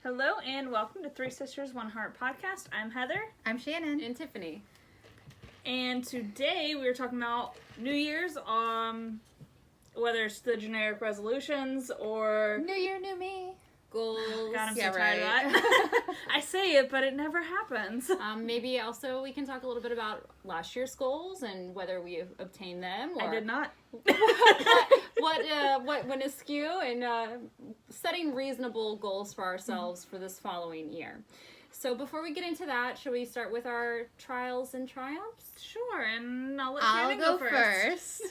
Hello and welcome to Three Sisters, One Heart podcast. I'm Heather. I'm Shannon. And Tiffany. And today we are talking about New Year's, whether it's the generic resolutions or New year, new me. goals. God, I'm Yeah, so tired of right. that. I say it, but it never happens. Maybe also we can talk a little bit about last year's goals and whether we obtained them. Or I did not. what went askew, and setting reasonable goals for ourselves for this following year. So before we get into that, should we start with our trials and triumphs? Sure, and I'll let I'll Shannon go go first.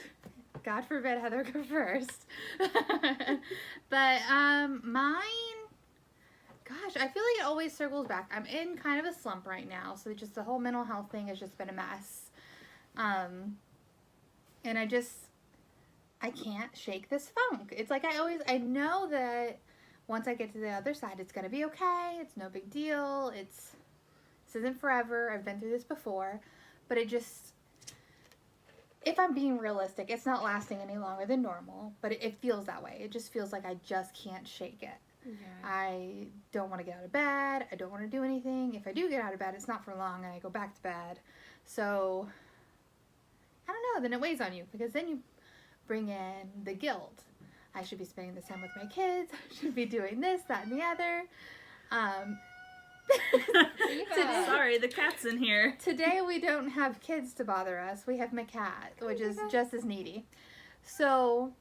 God forbid Heather go first. But mine, gosh, I feel like it always circles back. I'm in kind of a slump right now, so just the whole mental health thing has just been a mess. And I can't shake this funk. It's like I know that once I get to the other side, it's going to be okay. It's no big deal. This isn't forever. I've been through this before. But if I'm being realistic, it's not lasting any longer than normal. But it feels that way. It just feels like I just can't shake it. Yeah. I don't want to get out of bed. I don't want to do anything. If I do get out of bed, it's not for long and I go back to bed. So, I don't know. Then it weighs on you because then you bring in the guilt. I should be spending this time with my kids. I should be doing this, that, and the other. Sorry, the cat's in here. Today we don't have kids to bother us. We have my cat, which is just as needy. So,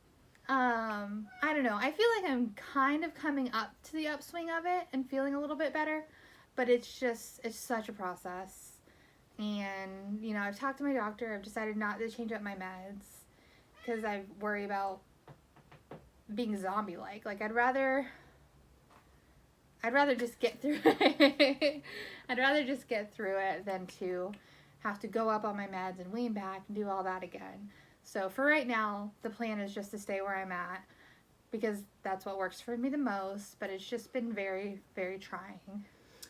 I don't know. I feel like I'm kind of coming up to the upswing of it and feeling a little bit better. But it's such a process. And, I've talked to my doctor. I've decided not to change up my meds because I worry about being zombie-like. Like, I'd rather just get through it. I'd rather just get through it than to have to go up on my meds and lean back and do all that again. So for right now, the plan is just to stay where I'm at because that's what works for me the most, but it's just been very, very trying.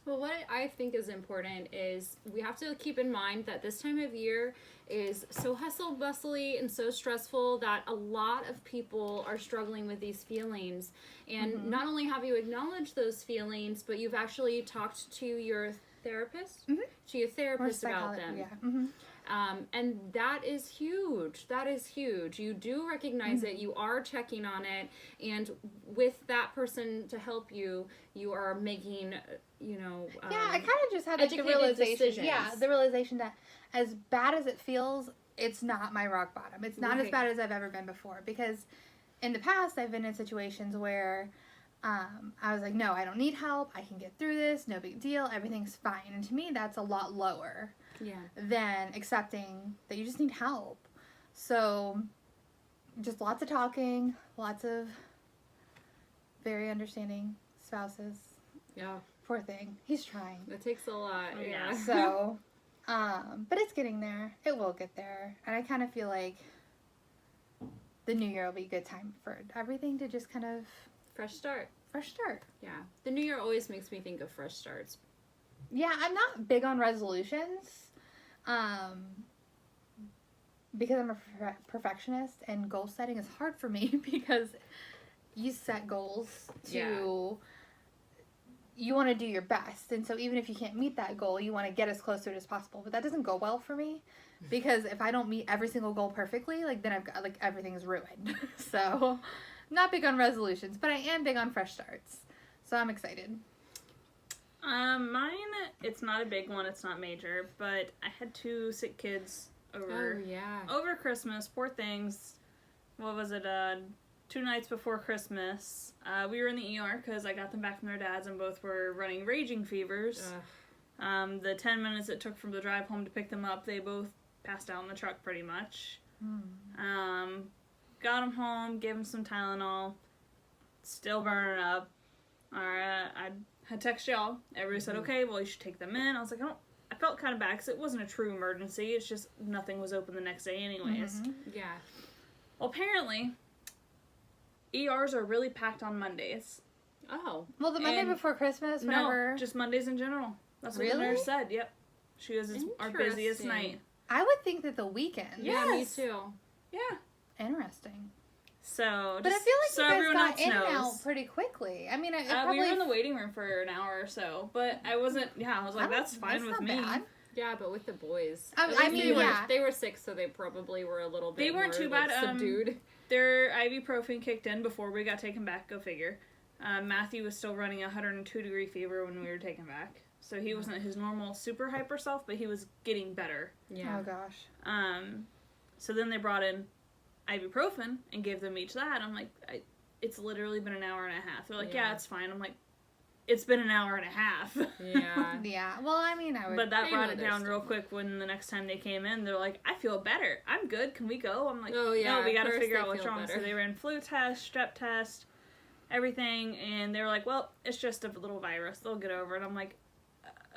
Well, what I think is important is we have to keep in mind that this time of year is so hustle-bustly and so stressful that a lot of people are struggling with these feelings. And not only have you acknowledged those feelings, but you've actually talked to your therapist, about them. Yeah. And that is huge. That is huge. You do recognize it. You are checking on it. And with that person to help you, you are making, I kind of just had the realization. Decisions. Yeah, the realization that as bad as it feels, it's not my rock bottom. It's not as bad as I've ever been before. Because in the past, I've been in situations where I was like, no, I don't need help. I can get through this. No big deal. Everything's fine. And to me, that's a lot lower than accepting that you just need help. So just lots of talking, lots of very understanding spouses. Yeah. Poor thing. He's trying. It takes a lot. Yeah. So, but it's getting there. It will get there. And I kind of feel like the new year will be a good time for everything to just kind of... Fresh start. Yeah. The new year always makes me think of fresh starts. Yeah, I'm not big on resolutions. Because I'm a perfectionist and goal setting is hard for me because you set goals to... You want to do your best, and so even if you can't meet that goal, you want to get as close to it as possible. But that doesn't go well for me because if I don't meet every single goal perfectly, then I've got everything's ruined. So, I'm not big on resolutions, but I am big on fresh starts. So I'm excited. Mine, it's not a big one. It's not major, but I had 2 sick kids over Christmas. Poor things. What was it? 2 nights before Christmas, we were in the ER because I got them back from their dads and both were running raging fevers. The 10 minutes it took from the drive home to pick them up, they both passed out in the truck pretty much. Got them home, gave them some Tylenol, still burning up. Alright, I had text y'all. Everybody said, okay, well, you should take them in. I was like, I felt kind of bad because it wasn't a true emergency. It's just nothing was open the next day anyways. Yeah. Well, apparently... ERs are really packed on Mondays. Oh. Well, the Monday before Christmas, whenever... No, just Mondays in general. That's what the nurse said, yep. She goes, it's our busiest night. I would think that the weekend. Yeah, me too. Yeah. Interesting. So, but I feel like so you guys everyone got else in and knows. out pretty quickly. I mean, probably... we were in the waiting room for an hour or so, but I wasn't. Yeah, I was like, that's fine with me. Bad. Yeah, but with the boys, I mean, they were sick, so they probably were a little bit. They weren't too bad. Subdued. Their ibuprofen kicked in before we got taken back. Go figure. Matthew was still running 102-degree fever when we were taken back, so he wasn't his normal super hyper self, but he was getting better. Yeah. Oh gosh. So then they brought in ibuprofen and gave them each that. I'm like, it's literally been an hour and a half. They're like, yeah, it's fine. I'm like, it's been an hour and a half. Yeah. Yeah. Well, I mean, But that brought it down real quick when the next time they came in. They're like, I feel better. I'm good. Can we go? I'm like, no, we got to figure out what's wrong. Better. So they ran flu test, strep test, everything. And they were like, well, it's just a little virus. They'll get over it. I'm like,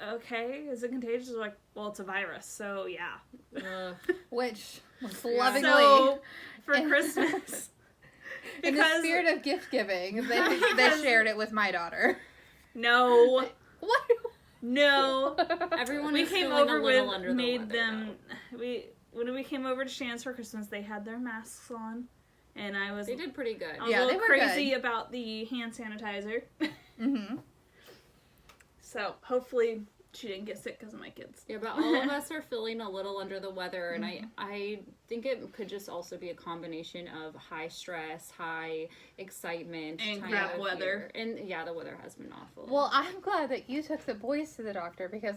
okay, is it contagious? They're like, well, it's a virus. So, yeah. Which was lovingly. So, for Christmas... In the spirit of gift giving, they shared it with my daughter. No. What? No. Everyone we is came feeling over a little with under made the them when we came over to Shan's for Christmas, they had their masks on, and they did pretty good. I was a little crazy about the hand sanitizer. Mm-hmm. So hopefully she didn't get sick because of my kids. Yeah, but all of us are feeling a little under the weather, and I think it could just also be a combination of high stress, high excitement, and crap weather. And yeah, the weather has been awful. Well, I'm glad that you took the boys to the doctor because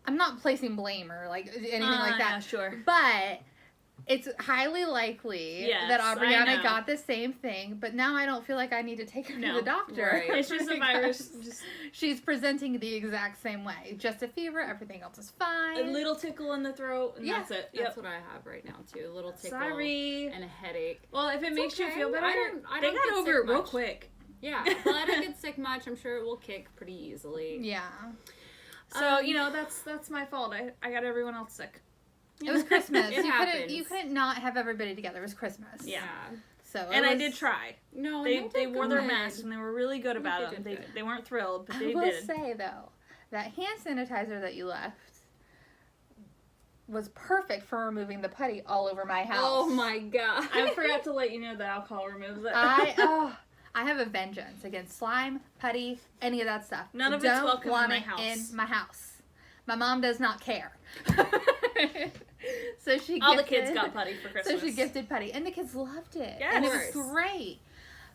I'm not placing blame or like anything like that. Yeah, sure. But it's highly likely that Aubriana got the same thing, but now I don't feel like I need to take her to the doctor. Right. It's just a virus. She's presenting the exact same way. Just a fever, everything else is fine. A little tickle in the throat, and that's it. That's what I have right now, too. A little tickle. Sorry. And a headache. Well, if it makes you feel better, I they don't got get over it real quick. Yeah, well, I don't get sick much. I'm sure it will kick pretty easily. Yeah. So, that's my fault. I got everyone else sick. It was Christmas. You couldn't not have everybody together. It was Christmas. Yeah. So I did try. No, they wore their masks and they were really good about it. They weren't thrilled, but they did. I will say though, that hand sanitizer that you left was perfect for removing the putty all over my house. Oh my god! I forgot to let you know that alcohol removes it. I have a vengeance against slime, putty, any of that stuff. None of it's welcome in my house. In my house. My mom does not care. So all the kids got putty for Christmas. So she gifted putty, and the kids loved it. Yes. And it was great.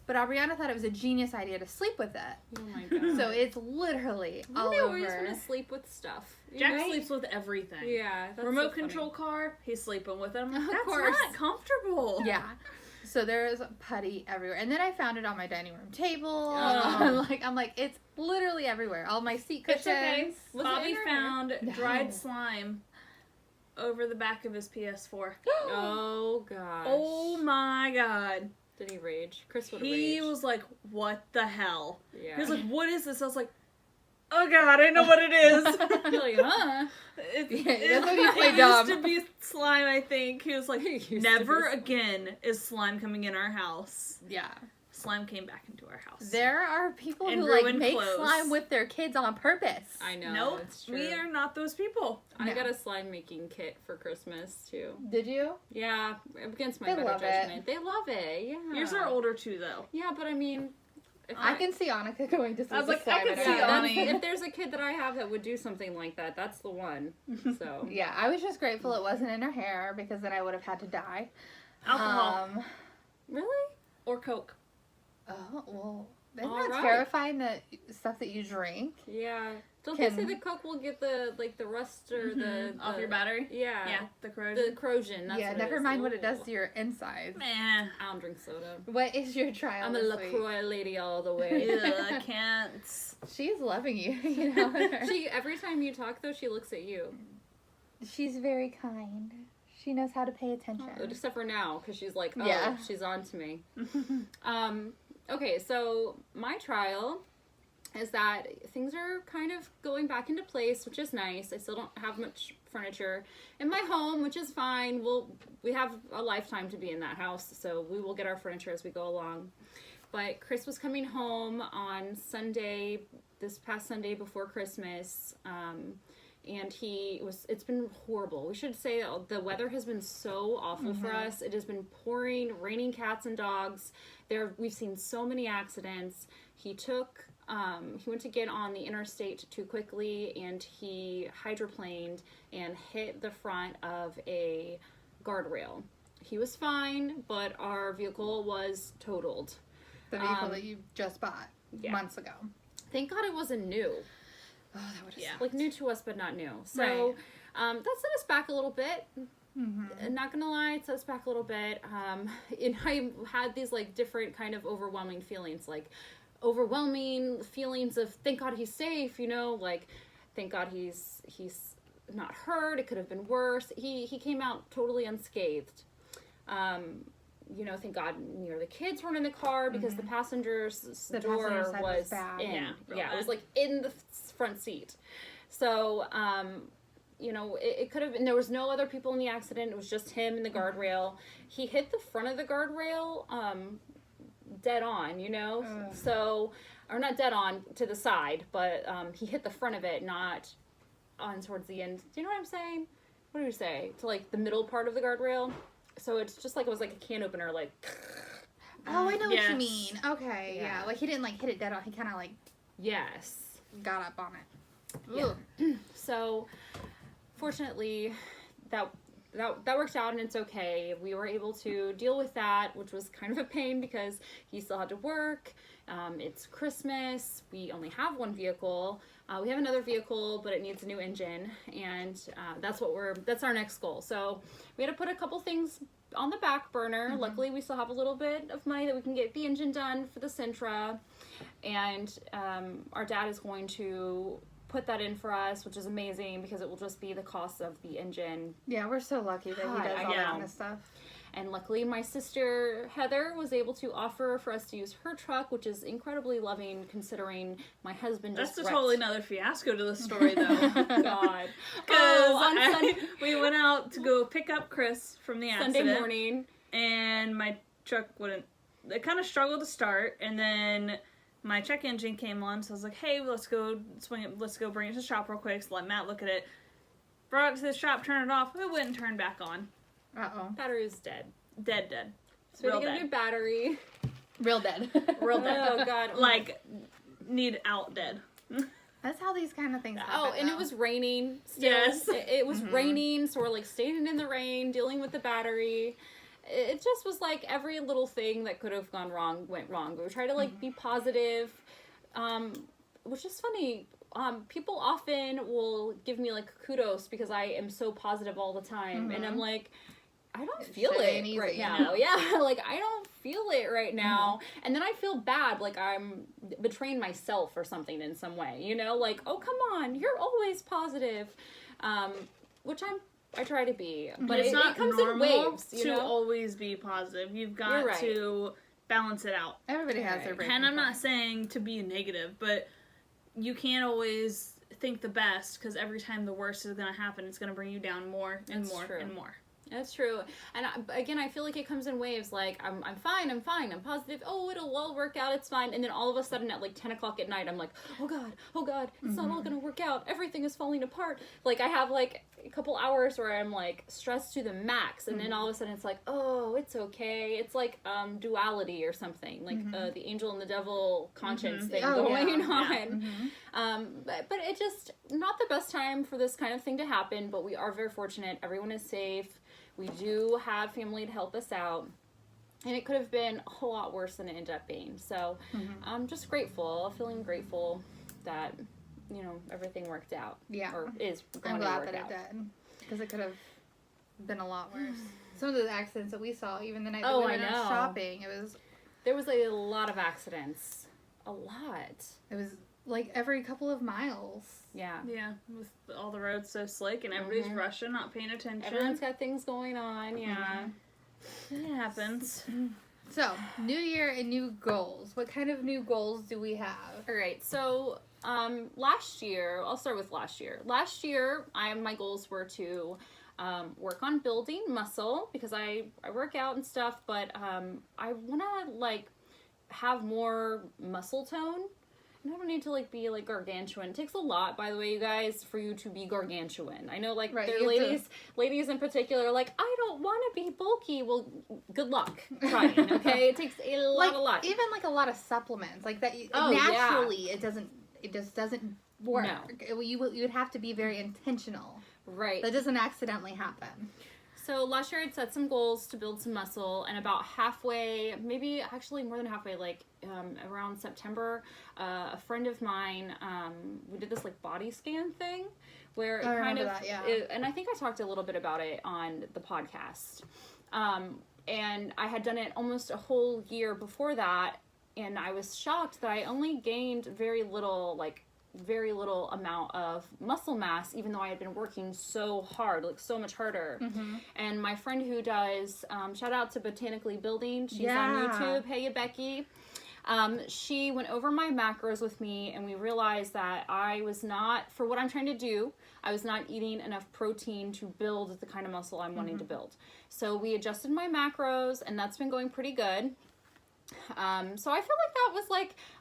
But Aubriana thought it was a genius idea to sleep with it. Oh my god! So it's literally all over. They always want to sleep with stuff. Jack sleeps with everything. Yeah, that's remote control car. He's sleeping with him. That's course. not comfortable. Yeah. So there's putty everywhere, and then I found it on my dining room table. I'm like, it's literally everywhere. All my seat cushions. It's okay. Bobby found dried slime over the back of his PS4. Oh gosh. Oh my god. Did he rage? Chris would have He was like, what the hell? Yeah. He was like, what is this? I was like, oh god, I know what it is. You're like, huh? That's when you play dumb. It used to be slime, I think. He was like, never again is slime coming in our house. Yeah. Slime came back into our house. There are people and who make clothes. Slime with their kids on purpose. I know. Nope, it's true. we are not those people. I got a slime making kit for Christmas too. Did you? Yeah, against my better judgment. They love it. Yeah. Yours are older too, though. Yeah, but I mean, I can see Annika going to see. I was like, slime I can see Annika. If there's a kid that I have that would do something like that, that's the one. So yeah, I was just grateful it wasn't in her hair because then I would have had to die. Alcohol. Really? Or Coke. Oh, well, isn't that terrifying, that stuff that you drink? Yeah. Don't they say the Coke will get the rust or the off your battery? Yeah. Yeah, the corrosion. The corrosion. That's what never mind what it does to your insides. Meh. I don't drink soda. What is your trial? I'm a LaCroix lady all the way. Ew, I can't. She's loving you, you know. Every time you talk though, she looks at you. She's very kind. She knows how to pay attention. Except for now, because she's like, she's on to me. Okay, so my trial is that things are kind of going back into place, which is nice. I still don't have much furniture in my home, which is fine. We have a lifetime to be in that house, so we will get our furniture as we go along. But Chris was coming home on Sunday, this past Sunday before Christmas, and it's been horrible. We should say the weather has been so awful for us. It has been pouring, raining cats and dogs. We've seen so many accidents. He went to get on the interstate too quickly, and he hydroplaned and hit the front of a guardrail. He was fine, but our vehicle was totaled. The vehicle that you just bought months ago. Thank God it wasn't new. Oh, that would have like new to us, but not new. So that set us back a little bit. Not gonna lie, it set us back a little bit. And I had these like different kind of overwhelming feelings, like overwhelming feelings of thank God he's safe, like thank God he's not hurt. It could have been worse. He came out totally unscathed. Thank God near the kids weren't in the car because the passenger's door was in. It was like in the front seat. So, it could have been, there was no other people in the accident. It was just him in the guardrail. He hit the front of the guardrail, dead on, so, or not dead on to the side, but, he hit the front of it, not on towards the end. Do you know what I'm saying? What do you say? To like the middle part of the guardrail? So it's just like it was like a can opener, like. Oh, I know what you mean. Okay, yeah. Like he didn't like hit it dead on. He kind of like. Yes. Got up on it. Yeah. So, fortunately, that worked out and it's okay. We were able to deal with that, which was kind of a pain because he still had to work. It's Christmas. We only have one vehicle. We have another vehicle, but it needs a new engine, and that's our next goal. So we had to put a couple things on the back burner. Luckily, we still have a little bit of money that we can get the engine done for the Sentra, and our dad is going to put that in for us, which is amazing because it will just be the cost of the engine. Yeah, we're so lucky that he does all that kind of stuff. And luckily, my sister Heather was able to offer for us to use her truck, which is incredibly loving considering my husband just That's a totally another fiasco to the story, though. God. Because we went out to go pick up Chris from the accident. Sunday morning. And my truck it kind of struggled to start, and then my check engine came on, so I was like, hey, let's go bring it to the shop real quick, so let Matt look at it. Brought it to the shop, turned it off, it wouldn't turn back on. Uh-oh. Battery is dead. Dead. So we had to get a new battery. Real dead. Oh, God. Like, need out dead. That's how these kind of things happen. Oh, and it was raining still. Yes. It was raining, so we're, like, standing in the rain, dealing with the battery. It just was, like, every little thing that could have gone wrong went wrong. But we tried to, like, be positive, which is funny. People often will give me, like, kudos because I am so positive all the time. And I'm like, I don't feel it right now. Yeah, like, I don't feel it right now. And then I feel bad, like I'm betraying myself or something in some way, like, oh, come on, you're always positive, which I try to be, but it comes in waves, to always be positive. You've got to balance it out. Everybody has their breaking point. And I'm not saying to be negative, but you can't always think the best, because every time the worst is going to happen, it's going to bring you down more and more and more. That's true. And again, I feel like it comes in waves. Like, I'm fine, I'm positive. Oh, it'll all work out, it's fine. And then all of a sudden at like 10 o'clock at night, I'm like, oh God, it's not all gonna work out. Everything is falling apart. Like, I have like a couple hours where I'm like stressed to the max. And then all of a sudden it's like, oh, it's okay. It's like duality or something. Like the angel and the devil conscience thing going on. Yeah. But it just, not the best time for this kind of thing to happen, but we are very fortunate. Everyone is safe. We do have family to help us out, and it could have been a whole lot worse than it ended up being. So I'm just grateful, feeling grateful that, everything worked out. Yeah. Or is going I'm to glad work that out. it did, because it could have been a lot worse. Some of the accidents that we saw, even the night that we went out shopping, there was a lot of accidents. A lot. It was like every couple of miles. Yeah. Yeah, with all the roads so slick and everybody's rushing, not paying attention. Everyone's got things going on, yeah. It happens. So, new year and new goals. What kind of new goals do we have? All right, so last year, I'll start with last year. Last year, my goals were to work on building muscle, because I work out and stuff, but I want to, like, have more muscle tone. And I don't need to, like, be, like, gargantuan. It takes a lot, by the way, you guys, for you to be gargantuan. I know, like, there are ladies in particular are like, I don't want to be bulky. Well, good luck trying, okay? It takes a lot. Even, like, a lot of supplements. Like, that naturally, it just doesn't work. No. You would have to be very intentional. Right. That doesn't accidentally happen. So last year I'd set some goals to build some muscle, and about halfway, maybe actually more than halfway, like around September, a friend of mine, we did this like body scan thing where it kind of, and I think I talked a little bit about it on the podcast. And I had done it almost a whole year before that, and I was shocked that I only gained very little amount of muscle mass, even though I had been working so hard, like so much harder. Mm-hmm. And my friend who does, shout out to Botanically Building, she's on YouTube, hey ya Becky. She went over my macros with me, and we realized that I was not, for what I'm trying to do, I was not eating enough protein to build the kind of muscle I'm wanting to build. So we adjusted my macros, and that's been going pretty good. So I feel like that was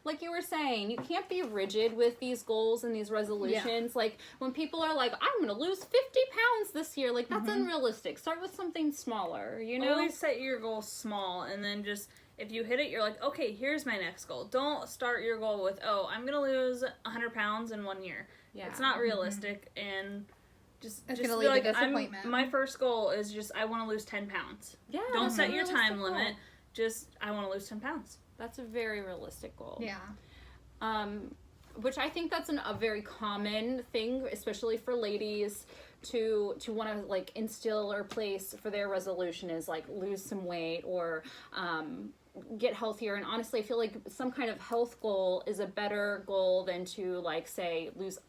like you were saying, you can't be rigid with these goals and these resolutions. Yeah. Like when people are like, I'm going to lose 50 pounds this year, like that's unrealistic. Start with something smaller, you know? Always set your goal small, and then just, if you hit it, you're like, okay, here's my next goal. Don't start your goal with, oh, I'm going to lose 100 pounds in 1 year. Yeah. It's not realistic, and just be like, my first goal is just, I want to lose 10 pounds. Yeah. Don't set your time limit. Just, I want to lose 10 pounds. That's a very realistic goal. Yeah. Which I think that's a very common thing, especially for ladies, to want to, like, instill or place for their resolution is, like, lose some weight or get healthier. And honestly, I feel like some kind of health goal is a better goal than to, like, say, lose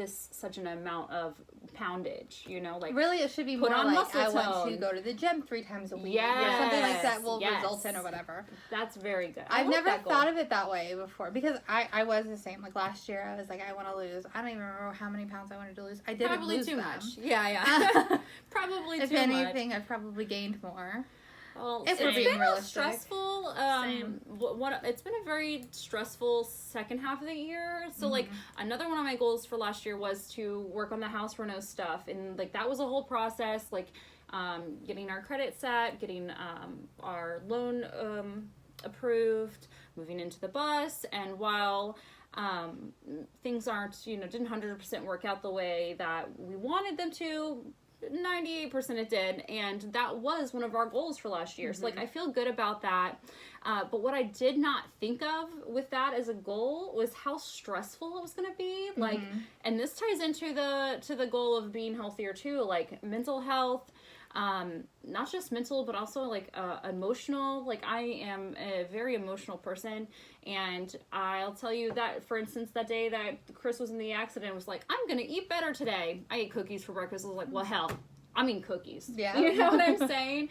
such an amount of poundage, you know, like really it should be more like I want to go to the gym 3 times a week, or something like that will result in or whatever. That's very good. I've never thought of it that way before, because I was the same. Like last year I was like, I want to lose, I don't even remember how many pounds I wanted to lose. I didn't probably lose too them. much. Yeah. Probably if too much. If anything, I've probably gained more. Well, if we're being realistic. Stressful. It's been a very stressful second half of the year. So like another one of my goals for last year was to work on the house reno stuff, and like that was a whole process. Like getting our credit set, getting our loan approved, moving into the bus, and while things aren't, didn't 100% work out the way that we wanted them to, 98% it did, and that was one of our goals for last year. So like I feel good about that, but what I did not think of with that as a goal was how stressful it was going to be. Like, and this ties into the goal of being healthier too, like mental health, not just mental but also like emotional. Like I am a very emotional person, and I'll tell you that, for instance, that day that Chris was in the accident, was like, I'm gonna eat better today. I ate cookies for breakfast. I was like, well, hell, I'm eating cookies. Yeah. You know what I'm saying?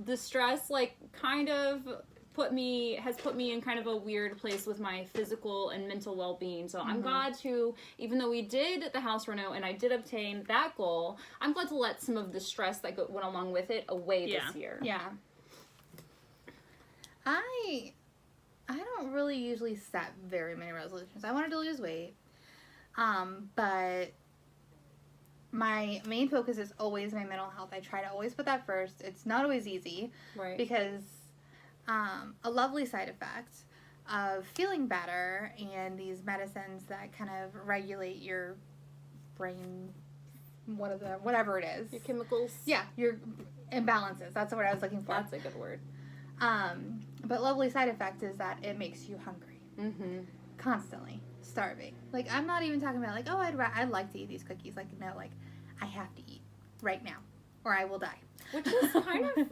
The stress like kind of has put me in kind of a weird place with my physical and mental well-being. So I'm glad to, even though we did the house reno and I did obtain that goal, I'm glad to let some of the stress that went along with it away this year. Yeah. I don't really usually set very many resolutions. I wanted to lose weight, but my main focus is always my mental health. I try to always put that first. It's not always easy, right? Because a lovely side effect of feeling better and these medicines that kind of regulate your brain, whatever it is. Your chemicals. Yeah, your imbalances. That's the word I was looking for. That's a good word. But lovely side effect is that it makes you hungry. Constantly. Starving. Like, I'm not even talking about like, oh, I'd like to eat these cookies. Like, no, like, I have to eat right now or I will die. Which is kind of,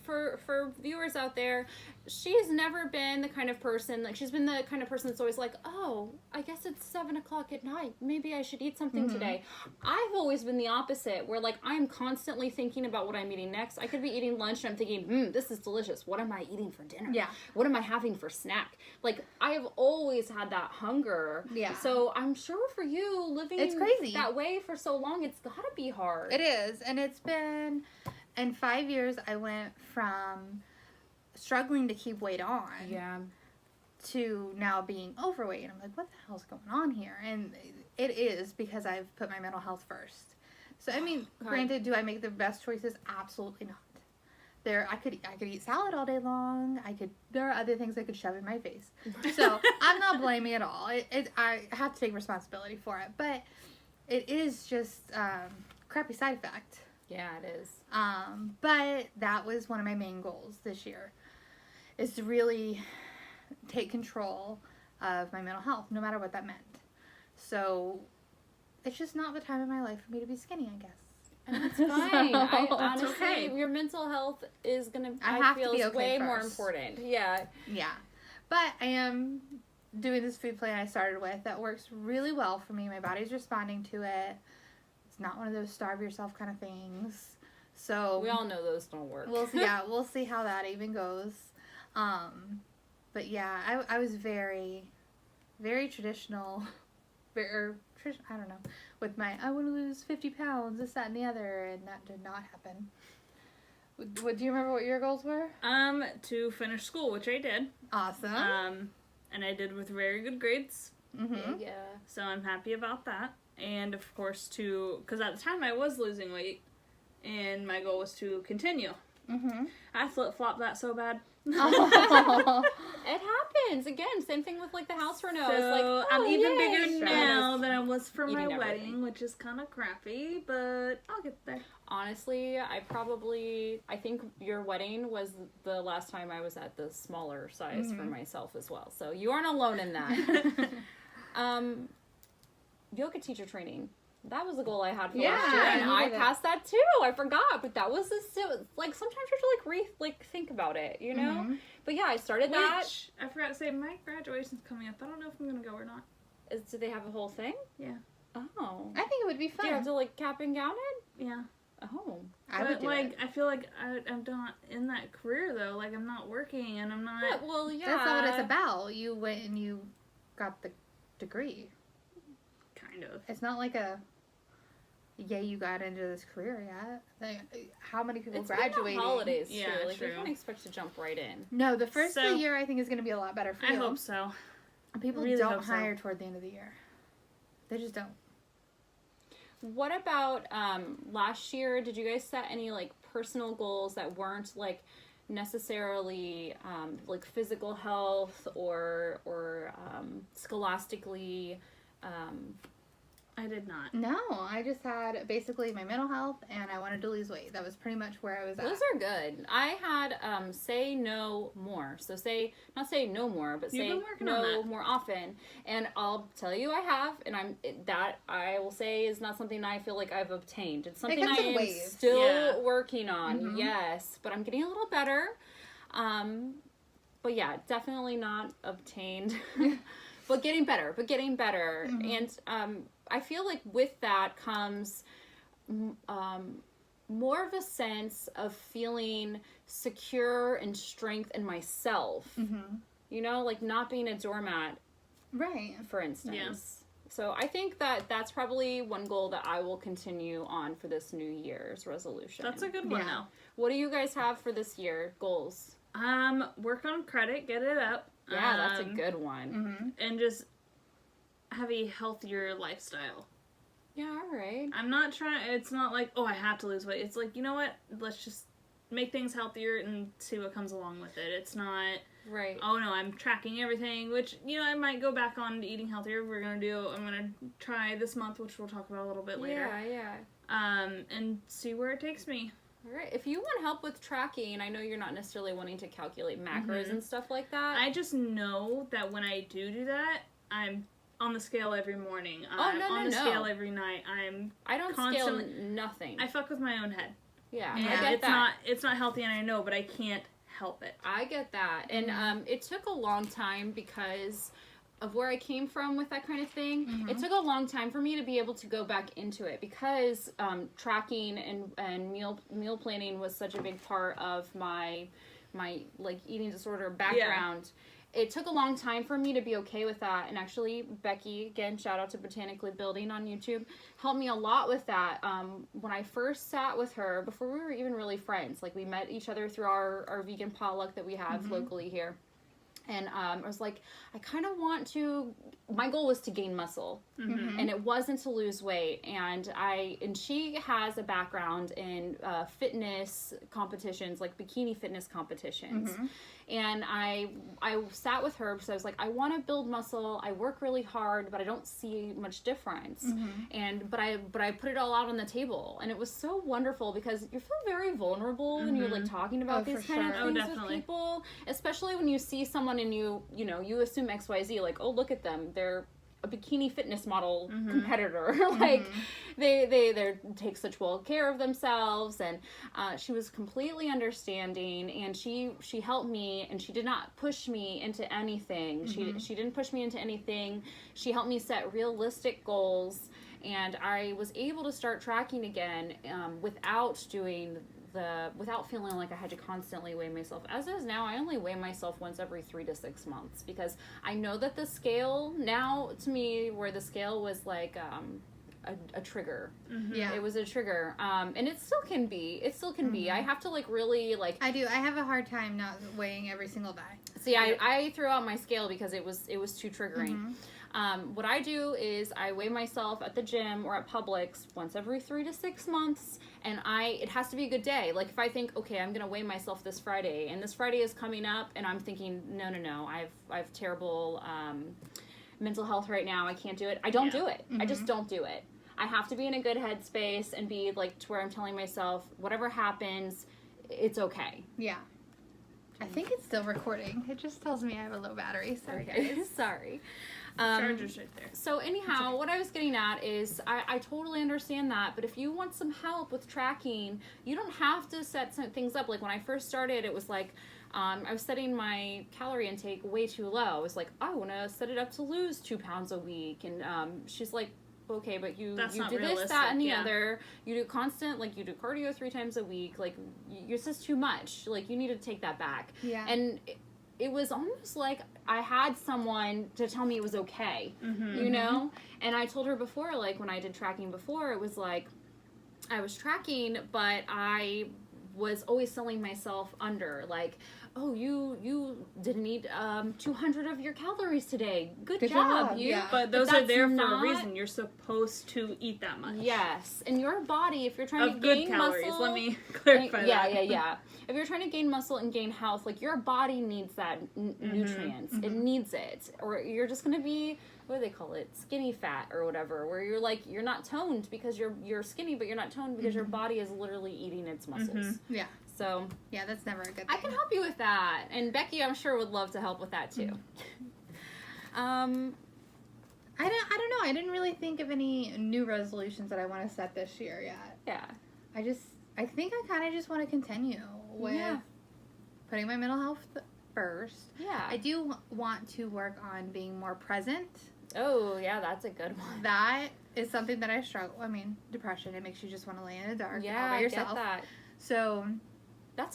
for viewers out there, she's never been the kind of person, like, she's been the kind of person that's always like, oh, I guess it's 7 o'clock at night. Maybe I should eat something today. I've always been the opposite, where, like, I'm constantly thinking about what I'm eating next. I could be eating lunch and I'm thinking, this is delicious. What am I eating for dinner? Yeah. What am I having for snack? Like, I have always had that hunger. Yeah. So I'm sure for you, living it's crazy. that way for so long, it's gotta be hard. It is. And it's been, in 5 years, I went from struggling to keep weight on to now being overweight. And I'm like, what the hell's going on here? And it is because I've put my mental health first. So, I mean, granted, do I make the best choices? Absolutely not. I could eat salad all day long. There are other things I could shove in my face. So I'm not blaming at all. I have to take responsibility for it, but it is just crappy side effect. Yeah, it is. But that was one of my main goals this year, is to really take control of my mental health, no matter what that meant. So it's just not the time in my life for me to be skinny, I guess. And that's fine. Honestly, your mental health is I feel is way more important. Yeah. Yeah. But I am doing this food plan I started with that works really well for me. My body's responding to it. It's not one of those starve yourself kind of things. So we all know those don't work. We'll see how that even goes. But yeah, I was very, very traditional. I don't know, with my, I want to lose 50 pounds, this, that, and the other, and that did not happen. What do you remember what your goals were? To finish school, which I did. Awesome. And I did with very good grades. Mm-hmm. Yeah. So I'm happy about that. And of course because at the time I was losing weight, and my goal was to continue. Mm-hmm. I flip-flopped that so bad. Oh. It happens. Again, same thing with like the house reno. So it's like, I'm even yay. bigger now than I was for my Eating wedding, everything. which is kind of crappy, but I'll get there. Honestly, I think your wedding was the last time I was at the smaller size for myself as well. So you aren't alone in that. Yoga teacher training. That was a goal I had for last year, and I passed that too. I forgot, but that was like sometimes you have to think about it, you know. Mm-hmm. But yeah, I started that. I forgot to say, my graduation's coming up. I don't know if I'm gonna go or not. Do they have a whole thing? Yeah. Oh. I think it would be fun. Do you have to like cap and gown it? Yeah. Oh. I would do it. I feel like I'm not in that career though. Like I'm not working, and I'm not. Yeah, well, yeah. That's not what it's about. You went and you got the degree. Kind of. It's not like you got into this career yet. Like, how many people graduating? It's holidays too. Yeah, Like true. we can't expect to jump right in. No, the first of the year I think is going to be a lot better for you. I hope so. People really don't hope so. hire toward the end of the year. They just don't. What about last year? Did you guys set any like personal goals that weren't like necessarily like physical health or scholastically? I did not. No, I just had basically my mental health, and I wanted to lose weight. That was pretty much where I was at. Those are good. I had say no more. So not say no more, but say no more often. And I'll tell you I have, and I will say is not something I feel like I've obtained. It's something I am still working on. Mm-hmm. Yes, but I'm getting a little better. But yeah, definitely not obtained. But getting better. Mm-hmm. And I feel like with that comes more of a sense of feeling secure and strength in myself. Mm-hmm. You know, like not being a doormat. Right. For instance. Yeah. So I think that's probably one goal that I will continue on for this New Year's resolution. That's a good one now. What do you guys have for this year? Goals? Work on credit, get it up. Yeah, that's a good one. Mm-hmm. And just have a healthier lifestyle. Yeah, all right. I'm not trying, it's not like, oh, I have to lose weight. It's like, you know what? Let's just make things healthier and see what comes along with it. It's not, right. Oh no, I'm tracking everything, which, you know, I might go back on to eating healthier. I'm going to try this month, which we'll talk about a little bit later. Yeah. And see where it takes me. All right. If you want help with tracking, I know you're not necessarily wanting to calculate macros and stuff like that. I just know that when I do that, I'm on the scale every morning. I'm on the scale every night. I don't scale nothing. I fuck with my own head. Yeah, and I get that. It's not healthy, and I know, but I can't help it. I get that. And it took a long time because of where I came from with that kind of thing. Mm-hmm. It took a long time for me to be able to go back into it because tracking and meal planning was such a big part of my like eating disorder background. Yeah. It took a long time for me to be okay with that. And actually, Becky, again, shout out to Botanically Building on YouTube, helped me a lot with that. When I first sat with her, before we were even really friends, like we met each other through our vegan potluck that we have locally here. And I was like, I kind of want to, my goal was to gain muscle, and it wasn't to lose weight. And she has a background in fitness competitions, like bikini fitness competitions. And I sat with her because I was like, I want to build muscle. I work really hard, but I don't see much difference. But I put it all out on the table, and it was so wonderful because you feel very vulnerable when you're like talking about these kind of things with people, especially when you see someone and you assume XYZ, like, oh, look at them, they're a bikini fitness model competitor. Like they take such well care of themselves. And she was completely understanding, and she helped me, and she did not push me into anything. She didn't push me into anything. She helped me set realistic goals, and I was able to start tracking again without feeling like I had to constantly weigh myself. As is now, I only weigh myself once every 3 to 6 months, because I know that the scale now, to me, where the scale was like a trigger. It was a trigger. And it still can be. I have to like really like. I do. I have a hard time not weighing every single day. See, I threw out my scale because it was too triggering. What I do is I weigh myself at the gym or at Publix once every 3 to 6 months, and it has to be a good day. Like if I think, okay, I'm gonna weigh myself this Friday, and this Friday is coming up, and I'm thinking, no, I've terrible mental health right now, I can't do it. I don't do it. I just don't do it. I have to be in a good headspace and be like to where I'm telling myself, whatever happens, it's okay. Yeah. I think it's still recording. It just tells me I have a low battery. Sorry, guys. Sorry. Charger's right there. So anyhow, okay. What I was getting at is I totally understand that, but if you want some help with tracking, you don't have to set some things up. Like when I first started, it was like I was setting my calorie intake way too low. I was like, I want to set it up to lose 2 pounds a week. And she's like, okay, but you do this, that, and the other. You do constant, like you do cardio 3 times a week. Like it's just too much. Like you need to take that back. Yeah. And it was almost like I had someone to tell me it was okay, you know? And I told her before, like when I did tracking before, it was like I was tracking, but I was always selling myself under, like, oh, you didn't eat 200 of your calories today. Good job. You. Yeah. But those are there for a reason. You're supposed to eat that much. Yes. And your body, if you're trying to gain calories, muscle. let me clarify that. Yeah. If you're trying to gain muscle and gain health, like your body needs that nutrients. It needs it. Or you're just going to be, what do they call it? Skinny fat or whatever, where you're like, you're not toned because you're skinny, but you're not toned because your body is literally eating its muscles. Yeah. So yeah, that's never a good thing. I can help you with that, and Becky, I'm sure, would love to help with that too. I don't know. I didn't really think of any new resolutions that I want to set this year yet. Yeah. I think I kind of just want to continue with putting my mental health first. Yeah. I do want to work on being more present. Oh, yeah, that's a good one. That is something that I struggle. I mean, depression, it makes you just want to lay in the dark all by yourself. I get that. So I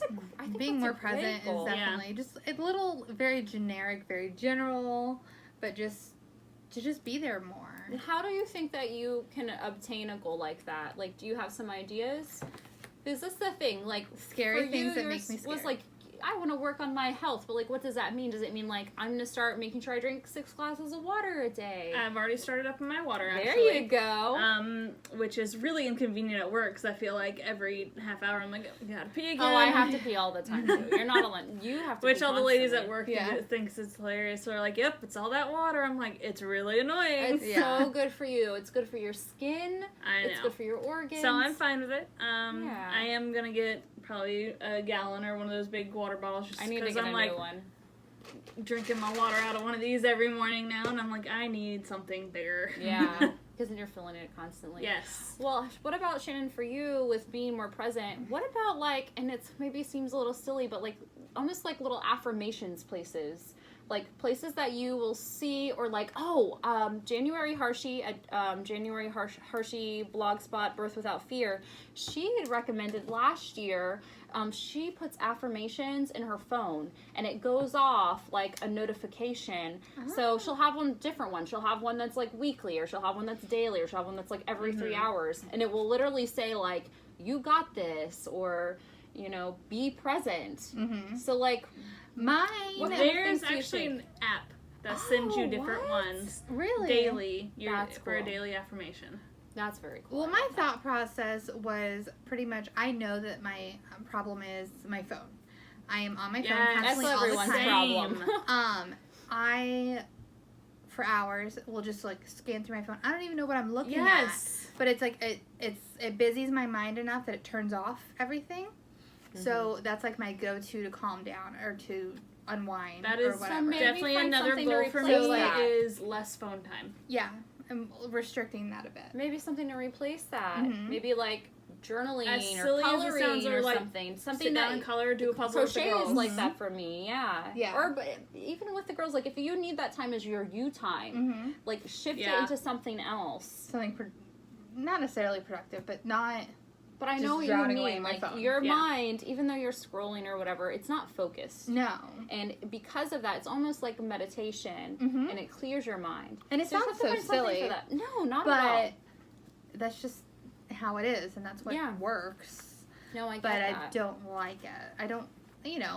think being more that's a great present goal. is definitely just a little very generic, very general, but just to just be there more. How do you think that you can obtain a goal like that? Like, do you have some ideas? Is this the thing? Like, scary things that make me scared. Was like, I want to work on my health, but like, what does that mean? Does it mean like I'm gonna start making sure I drink 6 glasses of water a day? I've already started up my water. Actually. There you go. Which is really inconvenient at work because I feel like every half hour I'm like, I gotta pee again. Oh, I have to pee all the time too. You're not alone. You have to. Which pee all the ladies at work Yeah. thinks it's hilarious. So they're like, "Yep, it's all that water." I'm like, "It's really annoying." It's so good for you. It's good for your skin. I know. It's good for your organs. So I'm fine with it. I am gonna get probably a gallon or one of those big water bottles just because I'm like drinking my water out of one of these every morning now, and I'm like, I need something bigger. Yeah, because then you're filling it constantly. Yes. Well, what about, Shannon, for you with being more present? What about like, and it's maybe seems a little silly, but like almost like little affirmations places. Like places that you will see, or like, January Harshey at January Harshey Blogspot, Birth Without Fear, she had recommended last year, she puts affirmations in her phone, and it goes off like a notification. So she'll have different one. She'll have one that's like weekly, or she'll have one that's daily, or she'll have one that's like every 3 hours, and it will literally say like, you got this, or be present. Mm-hmm. So, like, there's actually an app that sends you different ones. Really? Daily. That's for a cool. daily affirmation. That's very cool. Well, my thought process was pretty much, I know that my problem is my phone. I am on my phone constantly that's all the everyone's time. problem. I, for hours, will just, like, scan through my phone. I don't even know what I'm looking at. But it's, like, it busies my mind enough that it turns off everything. Mm-hmm. So that's, like, my go-to to calm down or to unwind that is or whatever. Definitely another goal for me is less phone time. Yeah. I'm restricting that a bit. Maybe something to replace that. Mm-hmm. Maybe, like, journaling as or coloring as it sounds, or like, something. Something sit down and color, do a puzzle with the crochet girls. is like that for me, yeah. Yeah. Or even with the girls, like, if you need that time as your you time, like, shift it into something else. Something not necessarily productive, but not. But I know what you mean. Like, your mind, even though you're scrolling or whatever, it's not focused. No. And because of that, it's almost like a meditation, and it clears your mind. And it sounds so silly. For that. No, not but at all. That's just how it is, and that's what works. No, I get but that. I don't like it. I don't,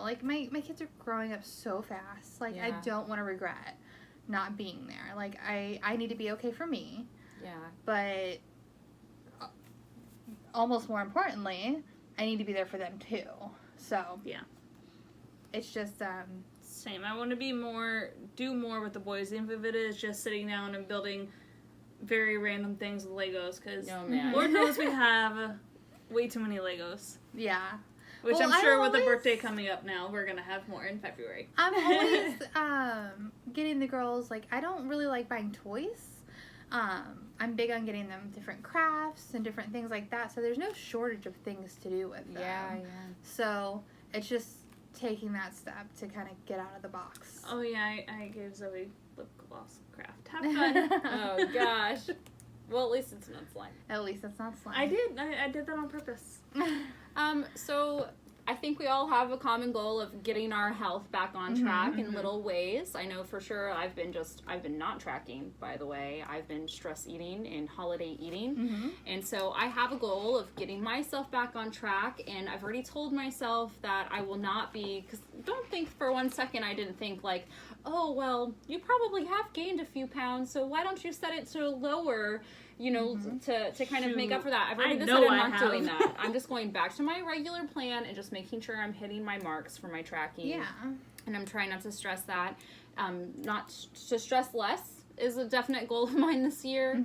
like, my kids are growing up so fast. Like, I don't want to regret not being there. Like, I need to be okay for me. Yeah. But almost more importantly, I need to be there for them too. So yeah, it's just same. I want to do more with the boys, even if it is just sitting down and building very random things with Legos. Because Lord knows we have way too many Legos. Yeah. Which I'm sure with the birthday coming up now, we're gonna have more in February. I'm always getting the girls, like, I don't really like buying toys. I'm big on getting them different crafts and different things like that, so there's no shortage of things to do with them. Yeah. So it's just taking that step to kind of get out of the box. Oh yeah, I gave Zoe lip gloss craft. Have fun. Oh gosh. Well, at least it's not slime. At least it's not slime. I did that on purpose. So I think we all have a common goal of getting our health back on track in little ways. I know for sure I've been not tracking, by the way. I've been stress eating and holiday eating. And so I have a goal of getting myself back on track, and I've already told myself that I will not be, because don't think for 1 second I didn't think like, oh, well, you probably have gained a few pounds, so why don't you set it to lower, to kind of make up for that. I've already decided I'm not doing that. I'm just going back to my regular plan and just making sure I'm hitting my marks for my tracking. Yeah. And I'm trying not to stress that. Not to stress less is a definite goal of mine this year.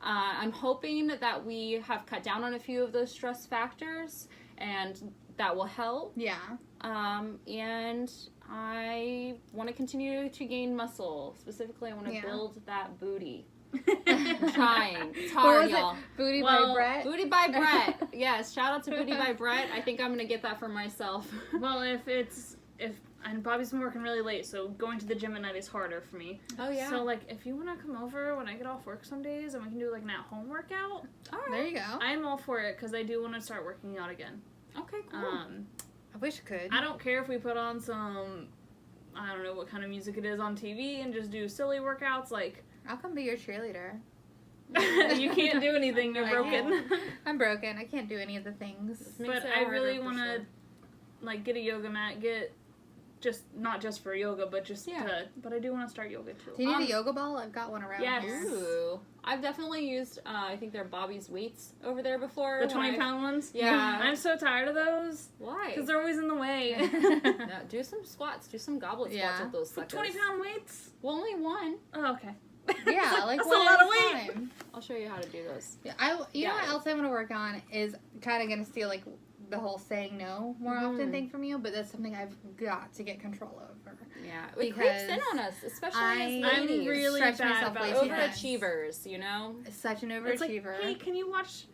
I'm hoping that we have cut down on a few of those stress factors, and that will help. Yeah. And I want to continue to gain muscle. Specifically, I want to build that booty. I'm trying. It's hard, y'all. Booty by Brett? Booty by Brett. Yes, shout out to Booty by Brett. I think I'm going to get that for myself. Well, and Bobby's been working really late, so going to the gym at night is harder for me. Oh, yeah. So, like, if you want to come over when I get off work some days and we can do, like, an at-home workout. All right. There you go. I'm all for it, because I do want to start working out again. Okay, cool. I wish I could. I don't care if we put on some, I don't know what kind of music it is on TV and just do silly workouts, like... I'll come be your cheerleader. You can't do anything, you're broken. I'm broken. I can't do any of the things. But I really want to, like, get a yoga mat, not just for yoga, but but I do want to start yoga too. Do you need a yoga ball? I've got one around here. Ooh. I've definitely used, I think they're Bobby's weights over there before. The 20-pound ones? Yeah. I'm so tired of those. Why? Because they're always in the way. No, do some squats. Do some goblet squats with those suckers. 20-pound weights? Well, only one. Oh, okay. Yeah, like that's a lot of weight. I'll show you how to do those. Yeah, you know what else I want to work on is kind of going to steal like the whole saying no more often thing from you, but that's something I've got to get control over. Yeah, it creeps in on us, especially as ladies. I'm really stretch bad myself about way overachievers. You know, such an overachiever. It's like, hey, can you watch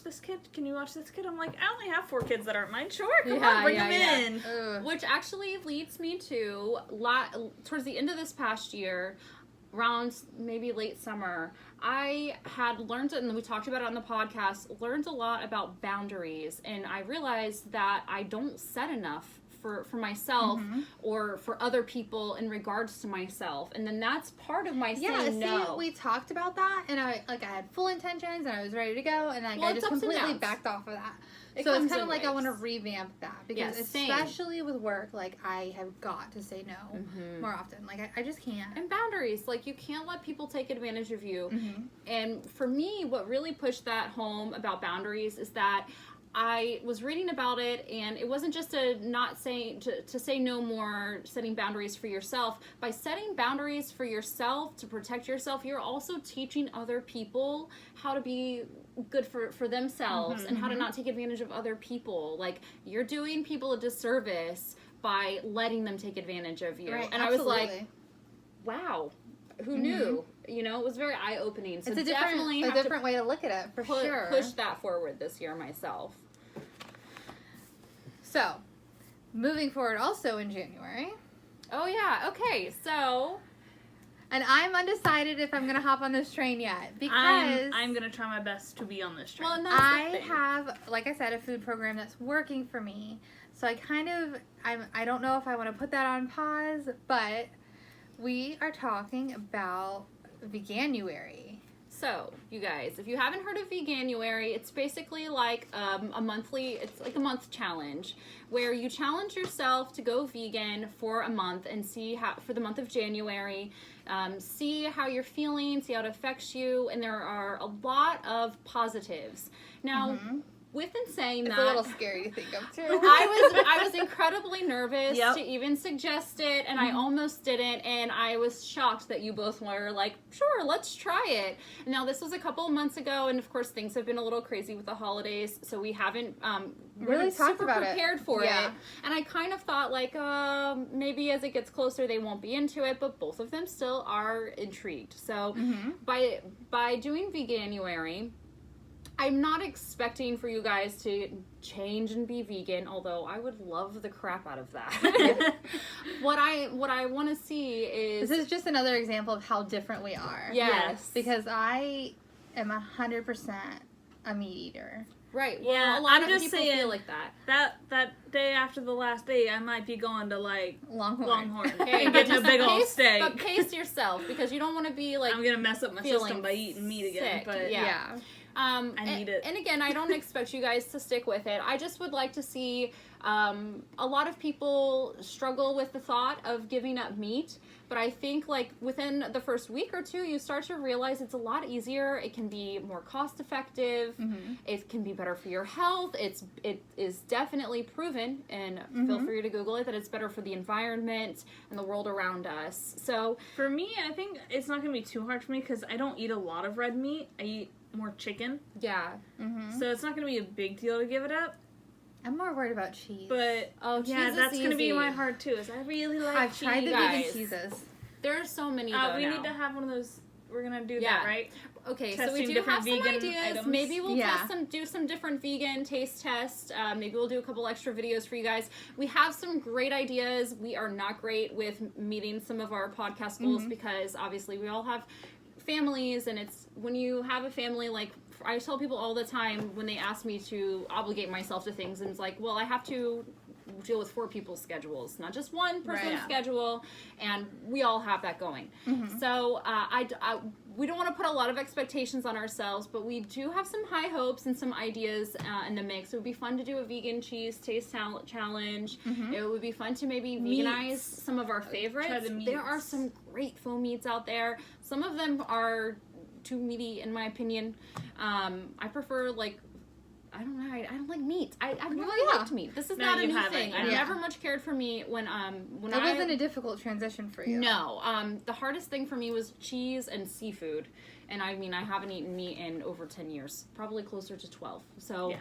this kid? Can you watch this kid? I'm like, I only have 4 kids that aren't mine. Sure, come on, bring them in. Which actually leads me to towards the end of this past year. Around maybe late summer, I had learned, and we talked about it on the podcast, learned a lot about boundaries, and I realized that I don't set enough for myself or for other people in regards to myself. And then that's part of my saying no. We talked about that, and I had full intentions and I was ready to go, and I just completely backed off of that. So it's kind of like I want to revamp that, because especially with work, like I have got to say no more often. Like I just can't. And boundaries, like you can't let people take advantage of you. And for me, what really pushed that home about boundaries is that I was reading about it, and it wasn't just to say no more, setting boundaries for yourself. By setting boundaries for yourself to protect yourself, you're also teaching other people how to be good for themselves and how to not take advantage of other people. Like, you're doing people a disservice by letting them take advantage of you. Right, and absolutely. I was like, wow, who knew? You know, it was very eye-opening. So it's a different way to look at it, for sure. Push that forward this year myself. So, moving forward also in January. Oh, yeah. Okay, so... And I'm undecided if I'm going to hop on this train yet, because... I'm going to try my best to be on this train. Well, and I have, like I said, a food program that's working for me. So I don't know if I want to put that on pause, but we are talking about Veganuary. So, you guys, if you haven't heard of Veganuary, it's basically like a month challenge where you challenge yourself to go vegan for a month and see how, for the month of January, see how you're feeling, see how it affects you, and there are a lot of positives. Now, within saying it's that, a little scary to think of too. I was incredibly nervous to even suggest it, and I almost didn't, and I was shocked that you both were like, sure, let's try it. Now, this was a couple of months ago, and of course things have been a little crazy with the holidays, so we haven't really talked about prepared for it. And I kind of thought like maybe as it gets closer they won't be into it, but both of them still are intrigued. So by doing Veganuary, I'm not expecting for you guys to change and be vegan, although I would love the crap out of that. What I want to see is... This is just another example of how different we are. Yes. Because I am 100% a meat eater. Right. Well, yeah, a lot I'm of just people saying feel like that. That day after the last day, I might be going to like Longhorn okay, and getting a big old steak. But pace yourself, because you don't want to be like... I'm gonna mess up my system by eating meat again. Sick. But yeah. I need it. And again, I don't expect you guys to stick with it. I just would like to see a lot of people struggle with the thought of giving up meat. But I think like within the first week or two, you start to realize it's a lot easier. It can be more cost effective. It can be better for your health. It is definitely proven, and feel free to Google it, that it's better for the environment and the world around us. So for me, I think it's not going to be too hard for me because I don't eat a lot of red meat. I eat more chicken. Yeah. So it's not going to be a big deal to give it up. I'm more worried about cheese. But cheese that's going to be my heart too. Is I really like I've cheese. tried the vegan cheeses. There are so many though we now. need to have one of those. We're going to do that, right? Okay, Testing so we do different have some vegan ideas. items. Maybe we'll do some different vegan taste tests. Maybe we'll do a couple extra videos for you guys. We have some great ideas. We are not great with meeting some of our podcast goals because obviously we all have families, and it's when you have a family, like I tell people all the time when they ask me to obligate myself to things, and it's like, well, I have to deal with 4 people's schedules, not just one person's schedule, and we all have that going. So we don't want to put a lot of expectations on ourselves, but we do have some high hopes and some ideas in the mix. It would be fun to do a vegan cheese taste challenge. It would be fun to maybe veganize some of our favorites. There are some great faux meats out there. Some of them are too meaty, in my opinion. I prefer I don't know. I don't like meat. I've never liked meat. This is not a new thing. I've never much cared for meat when it wasn't a difficult transition for you. No. The hardest thing for me was cheese and seafood. And I mean, I haven't eaten meat in over 10 years, probably closer to 12. So,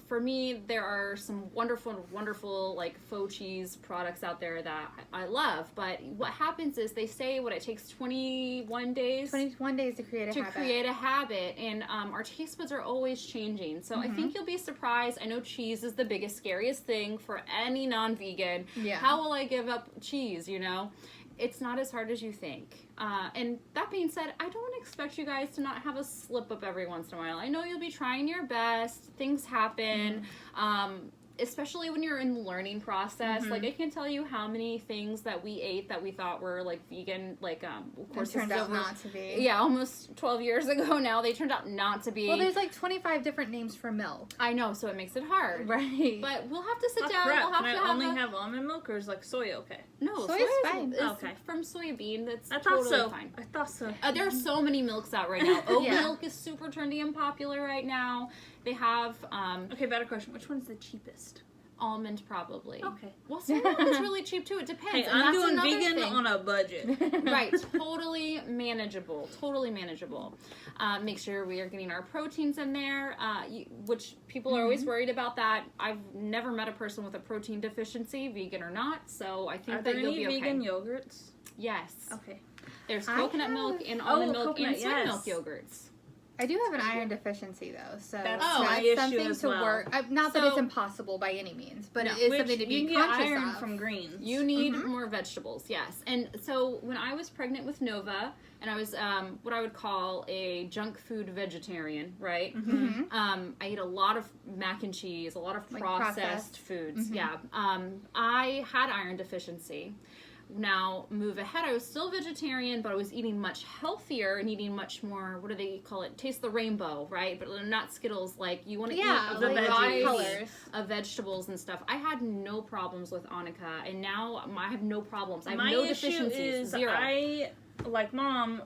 for me, there are some wonderful like faux cheese products out there that I love. But what happens is they say it takes 21 days. 21 days to create a habit. And our taste buds are always changing. So I think you'll be surprised. I know cheese is the biggest, scariest thing for any non-vegan. Yeah. How will I give up cheese, you know? It's not as hard as you think. And that being said, I don't expect you guys to not have a slip up every once in a while. I know you'll be trying your best. Things happen. especially when you're in the learning process, like I can't tell you how many things that we ate that we thought were like vegan, like of course it turned out not to be. Yeah, almost 12 years ago now, they turned out not to be. Well, there's like 25 different names for milk. I know, so it makes it hard. Right. But we'll have to sit Oh, down. crap. We'll have Can to I only have almond milk, or is like soy okay? No, soy is fine. Okay. From soybean. That's I thought totally so. fine. I thought so. There are so many milks out right now. Oat Yeah. milk is super trendy and popular right now. They have Okay, better question. Which one's the cheapest? almond probably. Okay. Well, soy milk is really cheap too. It depends. Hey, and I'm that's doing another vegan thing. on a budget. Right, totally manageable. Totally manageable. Make sure we are getting our proteins in there, which people are always worried about that. I've never met a person with a protein deficiency, vegan or not, so I think Are that there you'll any be okay. vegan yogurts? Yes. Okay. There's I coconut milk have- and almond milk coconut, and soy yes. milk yogurts. I do have an iron deficiency though, so That's my issue something as to well. work. Not that So- it's impossible by any means, but No. it is Which something to you be can get conscious iron of. from greens. You need more vegetables, yes. And so when I was pregnant with Nova, and I was what I would call a junk food vegetarian, right? I ate a lot of mac and cheese, a lot of Like processed processed. foods. Yeah. I had iron deficiency. Now, move ahead, I was still vegetarian, but I was eating much healthier and eating much more, what do they call it? Taste the rainbow, right? But not Skittles, like you want to Yeah, eat a the veggie variety colors. of vegetables and stuff. I had no problems with Annika, and now I have no problems. I have My no issue deficiencies, is zero. I, like Mom,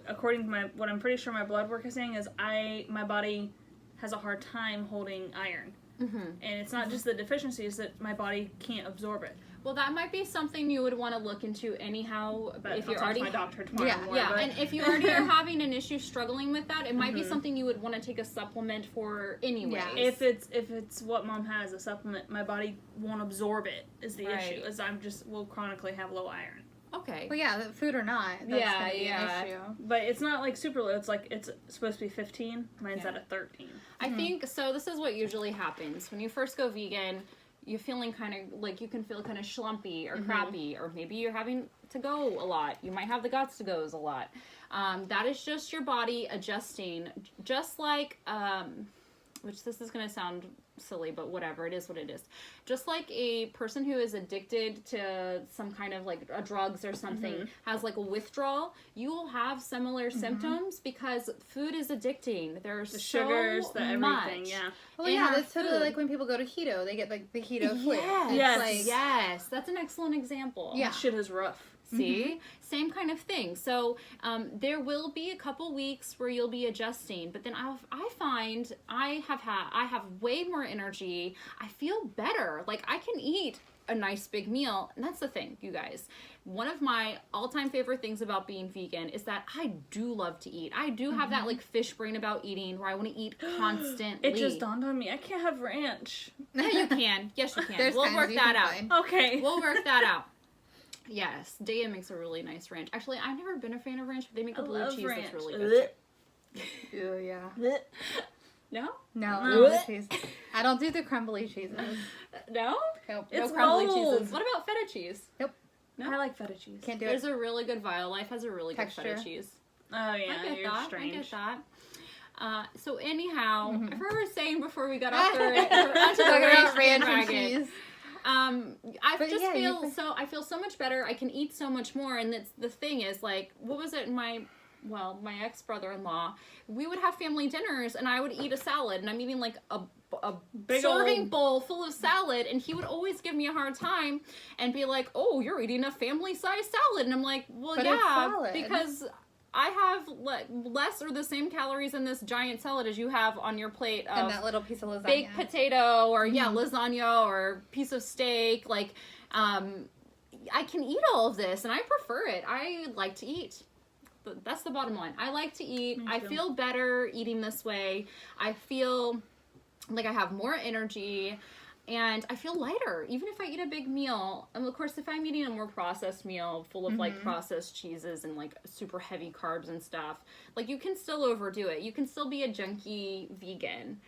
according to what I'm pretty sure my blood work is saying, is my body has a hard time holding iron. And it's not just the deficiency, it's that my body can't absorb it. Well, that might be something you would want to look into anyhow. But if I'll you're talk already to my doctor tomorrow. Yeah, more, yeah, but- and if you already are having an issue struggling with that, it might be something you would want to take a supplement for anyways. Yeah. If it's what Mom has, a supplement, my body won't absorb it. Is the Right. issue? Is will chronically have low iron. Okay. Well, yeah, food or not, that's Yeah, gonna be yeah. an issue. But it's not like super low. It's like it's supposed to be 15. Mine's at a 13. I think so. This is what usually happens when you first go vegan. You're feeling kind of like you can feel kind of schlumpy or crappy, or maybe you're having to go a lot. You might have the guts to goes a lot. That is just your body adjusting, just like which this is going to sound silly, but whatever, it is what it is. Just like a person who is addicted to some kind of like a drugs or something has like a withdrawal, you will have similar symptoms because food is addicting. There's The sugars, the everything, much. yeah. Well, in yeah, our that's totally food. like when people go to keto, they get like the keto flu. Yes. It's Yes. like, Yes, that's an excellent example. Yeah. That shit is rough. See? Same kind of thing. So there will be a couple weeks where you'll be adjusting, but then I find I have way more energy. I feel better. Like I can eat a nice big meal. And that's the thing, you guys. One of my all-time favorite things about being vegan is that I do love to eat. I do have that like fish brain about eating where I want to eat constantly. It just dawned on me. I can't have ranch. Yeah, you can. Yes, you can. There's We'll times work you that can out. find. Okay. We'll work that out. Yes, Daya makes a really nice ranch. Actually, I've never been a fan of ranch, but they make a I blue love cheese ranch. that's really good. Ew, yeah. No? No, No. no cheese. I don't do the crumbly cheeses. No? Nope. It's no crumbly mold. cheeses. What about feta cheese? I like feta cheese. Can't do There's it. a really good Violife has a really good Texture. feta cheese. Oh yeah, I get you're that. strange. I get that. So anyhow, Mhm. if we were saying before we got off the onto the Talking about ranch ranch and bandwagon, cheese. I But just yeah, you feel can- so. I feel so much better. I can eat so much more, and it's the thing is like, what was it? My ex brother-in-law, we would have family dinners, and I would eat a salad, and I'm eating like a Big serving old- bowl full of salad, and he would always give me a hard time and be like, "Oh, you're eating a family-sized salad," and I'm like, "Well, But it's yeah, salad. because." I have less or the same calories in this giant salad as you have on your plate And of that little piece of lasagna. baked potato or lasagna or piece of steak. Like I can eat all of this and I prefer it. I like to eat. But that's the bottom line. I like to eat. Me I too. feel better eating this way. I feel like I have more energy and I feel lighter even if I eat a big meal. And of course if I'm eating a more processed meal full of like processed cheeses and like super heavy carbs and stuff, like you can still overdo it. You can still be a junky vegan.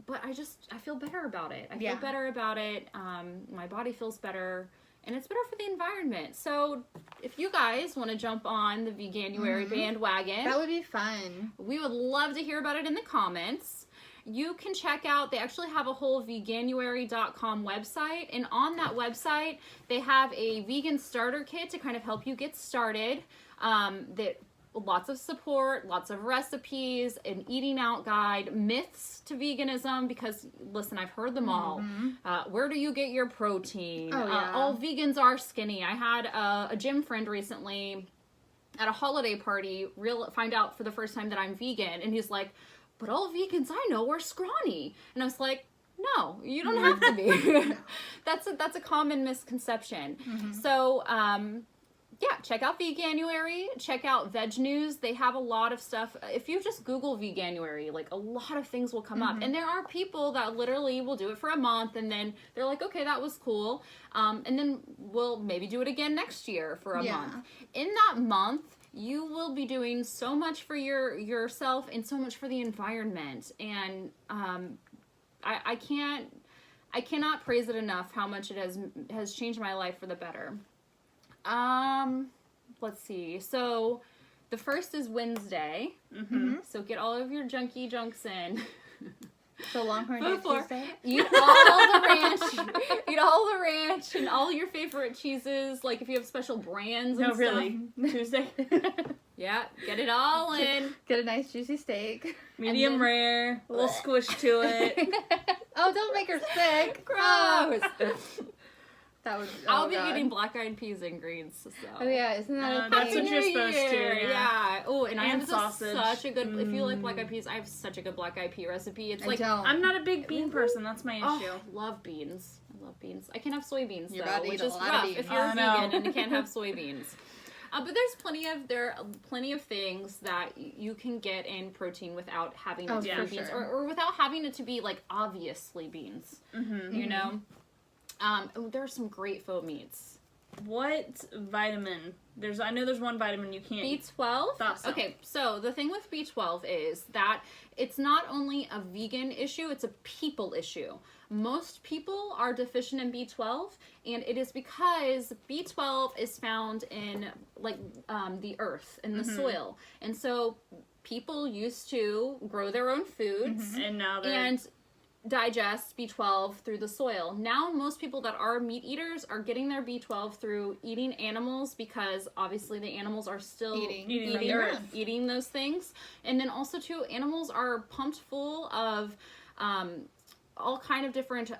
But I feel better about it. I feel Yeah. better about it. My body feels better. And it's better for the environment. So if you guys want to jump on the Veganuary bandwagon, That would be fun. we would love to hear about it in the comments. you can check out, they actually have a whole veganuary.com website, and on that website they have a vegan starter kit to kind of help you get started. That lots of support, lots of recipes, an eating out guide, myths to veganism, because listen, I've heard them all. Where do you get your protein? All vegans are skinny. I had a gym friend recently at a holiday party find out for the first time that I'm vegan, and he's like, but all vegans I know are scrawny. And I was like, no, you don't have to be. That's a common misconception. So yeah, check out Veganuary, check out Veg News. They have a lot of stuff. If you just Google Veganuary, like, a lot of things will come up. And there are people that literally will do it for a month, and then they're like, okay, that was cool. And then we'll maybe do it again next year for a month. In that month, you will be doing so much for yourself and so much for the environment. And I cannot praise it enough how much it has changed my life for the better. Let's see. So the first is Wednesday. So get all of your junky junks in. So Longhorn Day Tuesday? Eat all the ranch. Eat all the ranch and all your favorite cheeses. Like if you have special brands and stuff. No, really. Tuesday. Yeah, get it all in. Get a nice juicy steak. Medium rare. A little squish to it. Oh, don't make her sick. Gross. I'll be eating black-eyed peas and greens. So. Oh yeah, isn't that a thing? That's what you're supposed to. Yeah. Oh, and I have sausage. Such a good. If you like black-eyed peas, I have such a good black-eyed pea recipe. It's like I'm not a big bean person. That's my issue. I love beans. I love beans. I can't have soybeans though, which is rough if you're vegan and you can't have soybeans. But there's plenty of things that you can get in protein without having it to be beans, or without having it to be like obviously beans. You know. There are some great faux meats. What vitamin? I know there's one vitamin you can't. B12? So. Okay, so the thing with B12 is that it's not only a vegan issue, it's a people issue. Most people are deficient in B12, and it is because B12 is found in the earth, in the soil. And so people used to grow their own foods, and now digest B12 through the soil. Now most people that are meat eaters are getting their B12 through eating animals, because obviously the animals are still eating those things. And then also too, animals are pumped full of all kind of different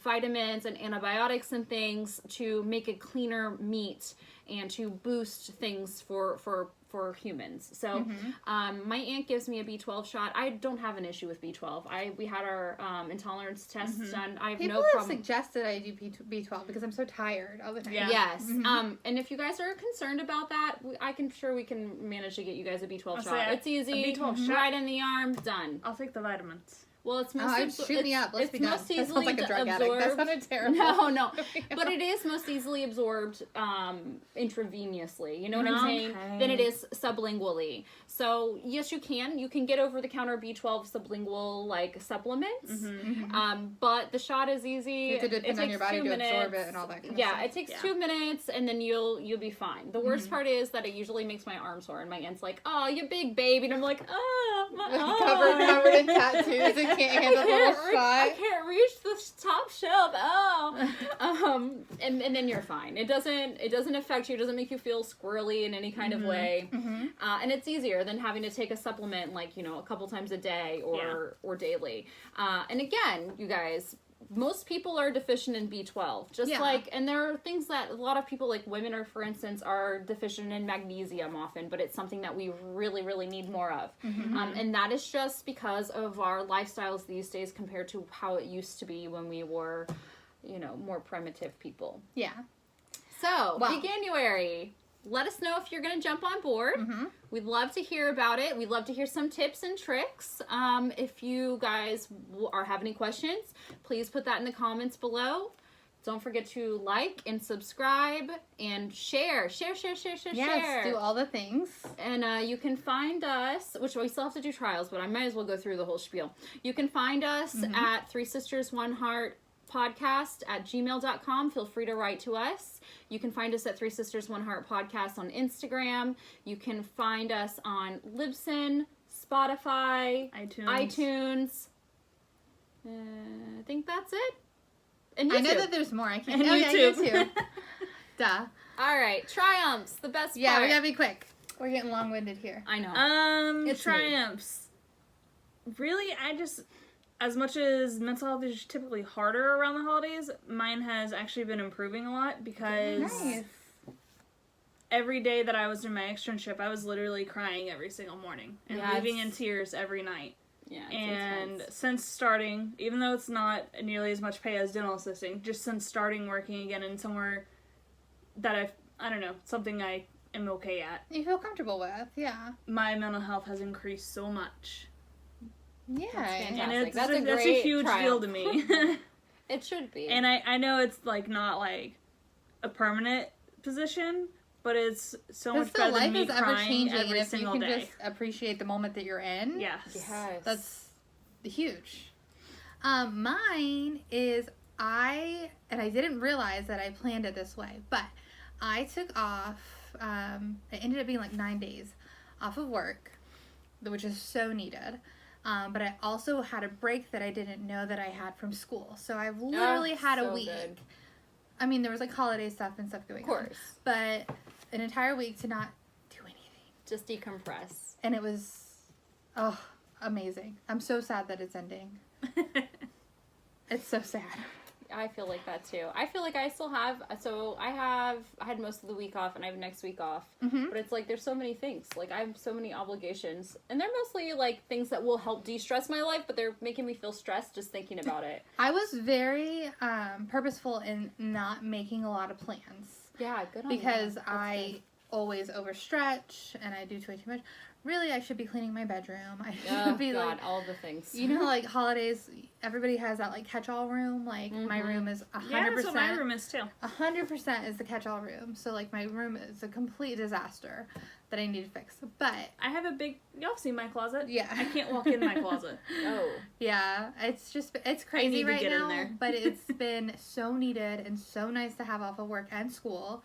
vitamins and antibiotics and things to make a cleaner meat and to boost things for humans. So my aunt gives me a B12 shot. I don't have an issue with B12. We had our intolerance tests done. I have no problem. People have suggested I do B12 because I'm so tired all the time. Yeah. Yes. And if you guys are concerned about that, I'm sure we can manage to get you guys a B12 shot. It's easy. A B12 shot. Right in the arm. Done. I'll take the vitamins. Well, it's most shoot me up. Let's be done. Most that easily sounds like a drug absorbed. Addict. That sounded terrible. No, but it is most easily absorbed intravenously. You know what I'm saying? Than it is sublingually. So yes, you can get over-the-counter B12 sublingual supplements. But the shot is easy. You have to depend on your body to absorb it and all that kind of stuff. It takes 2 minutes, and then you'll be fine. The worst part is that it usually makes my arm sore, and my aunt's like, "Oh, you big baby," and I'm like, "Oh, my arm." covered in tattoos and can't handle the little shot. I can't reach the top shelf. Oh, and then you're fine. It doesn't affect you. It doesn't make you feel squirrely in any kind of way. And it's easier than having to take a supplement a couple times a day or daily. And again, you guys, most people are deficient in B12, and there are things that a lot of people, like women, for instance, are deficient in magnesium often, but it's something that we really, really need more of. And that is just because of our lifestyles these days compared to how it used to be when we were, more primitive people. Yeah. So, Veganuary. Let us know if you're going to jump on board. We'd love to hear about it. We'd love to hear some tips and tricks. If you guys have any questions, please put that in the comments below. Don't forget to like and subscribe and share. Yes, do all the things. And you can find us, which we still have to do trials, but I might as well go through the whole spiel. You can find us at 3 Sisters 1 Heart podcast at gmail.com. Feel free to write to us. You can find us at 3 Sisters 1 Heart podcast on Instagram. You can find us on Libsyn, Spotify, iTunes. I think that's it. And YouTube. I know that there's more. I can't. And YouTube. Duh. All right, triumphs. The best part. Yeah, we gotta be quick. We're getting long-winded here. I know. It's triumphs. Really, as much as mental health is typically harder around the holidays, mine has actually been improving a lot because every day that I was in my externship, I was literally crying every single morning and leaving in tears every night. Yeah, and since starting, even though it's not nearly as much pay as dental assisting, just since starting working again in somewhere that I don't know, something I am okay at. You feel comfortable with, yeah. My mental health has increased so much. Yeah. And that's a huge deal to me. It should be. And I know it's like not like a permanent position, but it's so much better than me crying every single day. If you can just appreciate the moment that you're in. Yes. That's huge. Mine is I didn't realize that I planned it this way, but I took off, it ended up being like 9 days off of work, which is so needed. But I also had a break that I didn't know that I had from school. So I've literally had a week. Good. I mean, there was like holiday stuff and stuff going on. Of course. But an entire week to not do anything. Just decompress. And it was, amazing. I'm so sad that it's ending. It's so sad. I feel like that too. I feel like I still have, I had most of the week off and I have next week off. Mm-hmm. But it's like, there's so many things. Like, I have so many obligations. And they're mostly like things that will help de-stress my life, but they're making me feel stressed just thinking about it. I was very purposeful in not making a lot of plans. Yeah, good on because you. I always overstretch and I do way too much. Really, I should be cleaning my bedroom. I should be like all the things. You know, like holidays, everybody has that like catch-all room. Like my room is 100%. Yeah, that's what my room is too. 100% is the catch-all room. So like my room is a complete disaster that I need to fix. But I have a big. Y'all see my closet? Yeah, I can't walk in my closet. Yeah, it's crazy right now. In there. But it's been so needed and so nice to have off of work and school.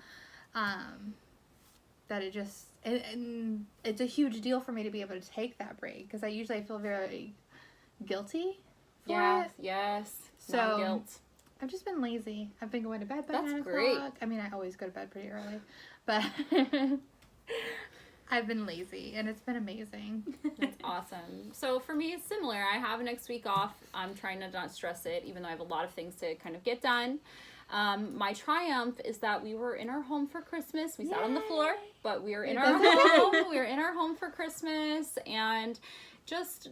That it just. And it's a huge deal for me to be able to take that break because I usually feel very guilty for it. Yes. So guilt. I've just been lazy. I've been going to bed by 9 o'clock. Great. I mean, I always go to bed pretty early, but I've been lazy and it's been amazing. That's awesome. So for me, it's similar. I have next week off. I'm trying to not stress it, even though I have a lot of things to kind of get done. My triumph is that we were in our home for Christmas. We sat on the floor, but we were in our home. We were in our home for Christmas, and just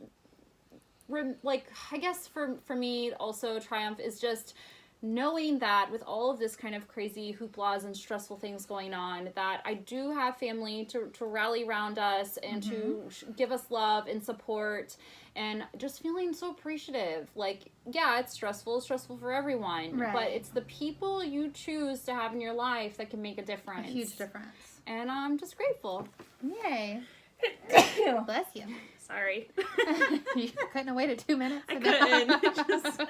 I guess for me also triumph is just knowing that with all of this kind of crazy hooplas and stressful things going on, that I do have family to rally around us and to give us love and support, and just feeling so appreciative. Like, yeah, it's stressful for everyone, but it's the people you choose to have in your life that can make a difference. A huge difference. And I'm just grateful. Yay. Bless you. Sorry. You couldn't have waited 2 minutes? I couldn't.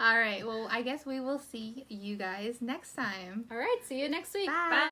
All right. Well, I guess we will see you guys next time. All right. See you next week. Bye. Bye.